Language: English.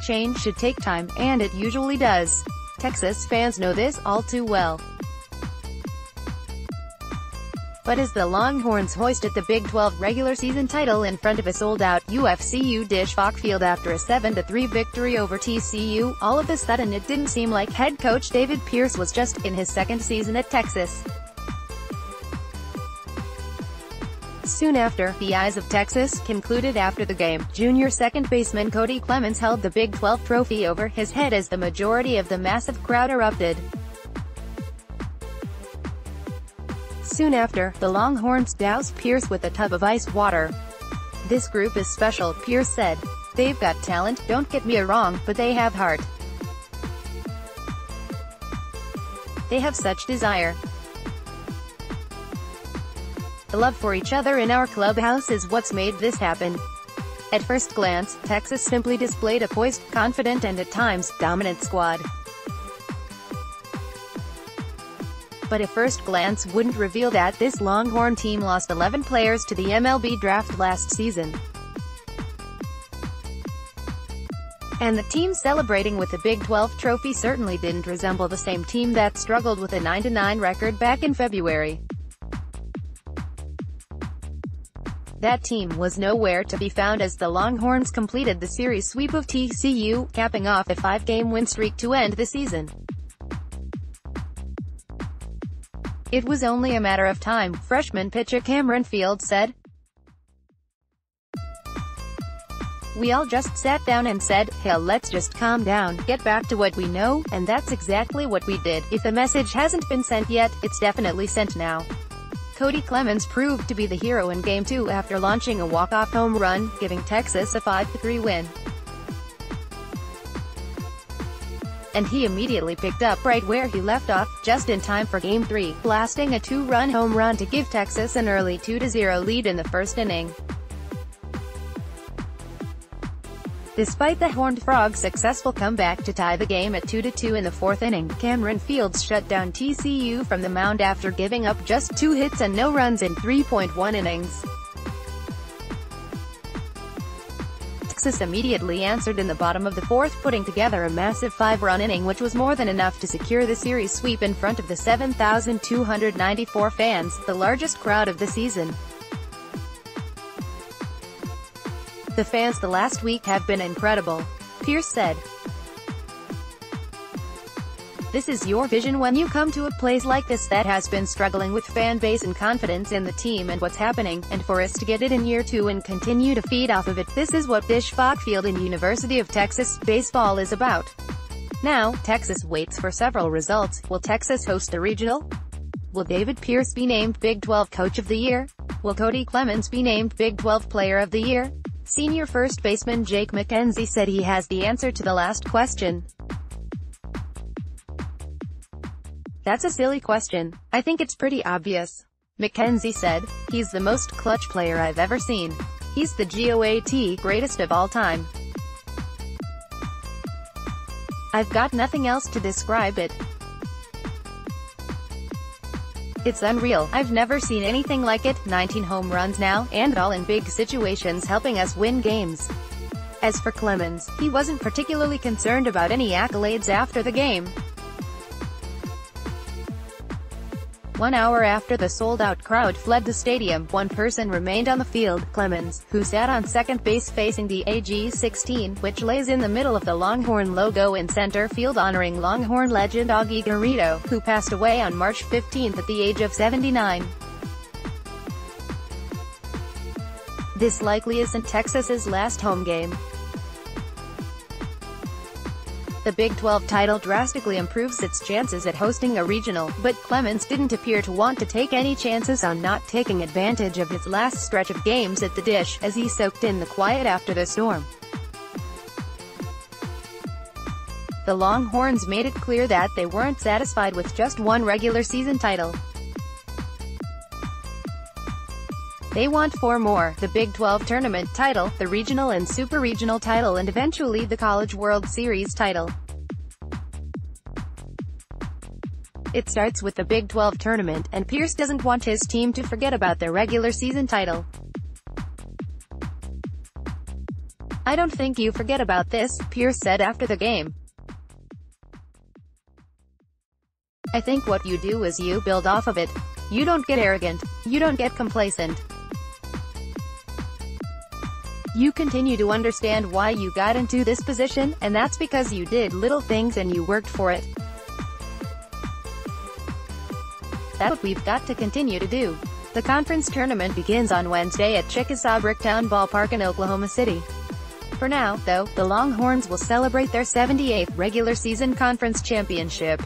change should take time, and it usually does. Texas fans know this all too well. But as the Longhorns hoisted the Big 12 regular season title in front of a sold-out UFCU Disch-Falk Field after a 7-3 victory over TCU, all of a sudden it didn't seem like head coach David Pierce was just in his second season at Texas. Soon after, the Eyes of Texas concluded after the game, junior second baseman Kody Clemens held the Big 12 trophy over his head as the majority of the massive crowd erupted. Soon after, the Longhorns doused Pierce with a tub of ice water. "This group is special," Pierce said. "They've got talent, don't get me wrong, but they have heart. They have such desire. The love for each other in our clubhouse is what's made this happen." At first glance, Texas simply displayed a poised, confident and at times, dominant squad. But a first glance wouldn't reveal that this Longhorn team lost 11 players to the MLB draft last season. And the team celebrating with the Big 12 trophy certainly didn't resemble the same team that struggled with a 9-9 record back in February. That team was nowhere to be found as the Longhorns completed the series sweep of TCU, capping off a 5-game win streak to end the season. "It was only a matter of time," freshman pitcher Cameron Fields said. "We all just sat down and said, hell, let's just calm down, get back to what we know, and that's exactly what we did. If the message hasn't been sent yet, it's definitely sent now." Kody Clemens proved to be the hero in Game 2 after launching a walk-off home run, giving Texas a 5-3 win. And he immediately picked up right where he left off, just in time for Game 3, blasting a 2-run home run to give Texas an early 2-0 lead in the first inning. Despite the Horned Frogs' successful comeback to tie the game at 2-2 in the fourth inning, Cameron Fields shut down TCU from the mound after giving up just 2 hits and no runs in 3.1 innings. Texas immediately answered in the bottom of the fourth, putting together a massive 5-run inning which was more than enough to secure the series sweep in front of the 7,294 fans, the largest crowd of the season. "The fans the last week have been incredible," Pierce said. "This is your vision when you come to a place like this that has been struggling with fan base and confidence in the team and what's happening, and for us to get it in year 2 and continue to feed off of it. This is what Disch-Falk Field in University of Texas baseball is about." Now, Texas waits for several results. Will Texas host the regional? Will David Pierce be named Big 12 Coach of the Year? Will Kody Clemens be named Big 12 Player of the Year? Senior first baseman Jake McKenzie said he has the answer to the last question. "That's a silly question. I think it's pretty obvious," McKenzie said. "He's the most clutch player I've ever seen. He's the GOAT greatest of all time. I've got nothing else to describe it. It's unreal. I've never seen anything like it. 19 home runs now, and all in big situations helping us win games." As for Clemens, he wasn't particularly concerned about any accolades after the game. 1 hour after the sold-out crowd fled the stadium, one person remained on the field, Clemens, who sat on second base facing the AG-16, which lays in the middle of the Longhorn logo in center field honoring Longhorn legend Augie Garrido, who passed away on March 15 at the age of 79. This likely isn't Texas's last home game. The Big 12 title drastically improves its chances at hosting a regional, but Clemens didn't appear to want to take any chances on not taking advantage of his last stretch of games at the Dish, as he soaked in the quiet after the storm. The Longhorns made it clear that they weren't satisfied with just one regular season title. They want 4 more, the Big 12 tournament title, the regional and super regional title and eventually the College World Series title. It starts with the Big 12 tournament, and Pierce doesn't want his team to forget about their regular season title. "I don't think you forget about this," Pierce said after the game. "I think what you do is you build off of it. You don't get arrogant. You don't get complacent. You continue to understand why you got into this position, and that's because you did little things and you worked for it. That's what we've got to continue to do." The conference tournament begins on Wednesday at Chickasaw Bricktown Ballpark in Oklahoma City. For now, though, the Longhorns will celebrate their 78th regular season conference championship.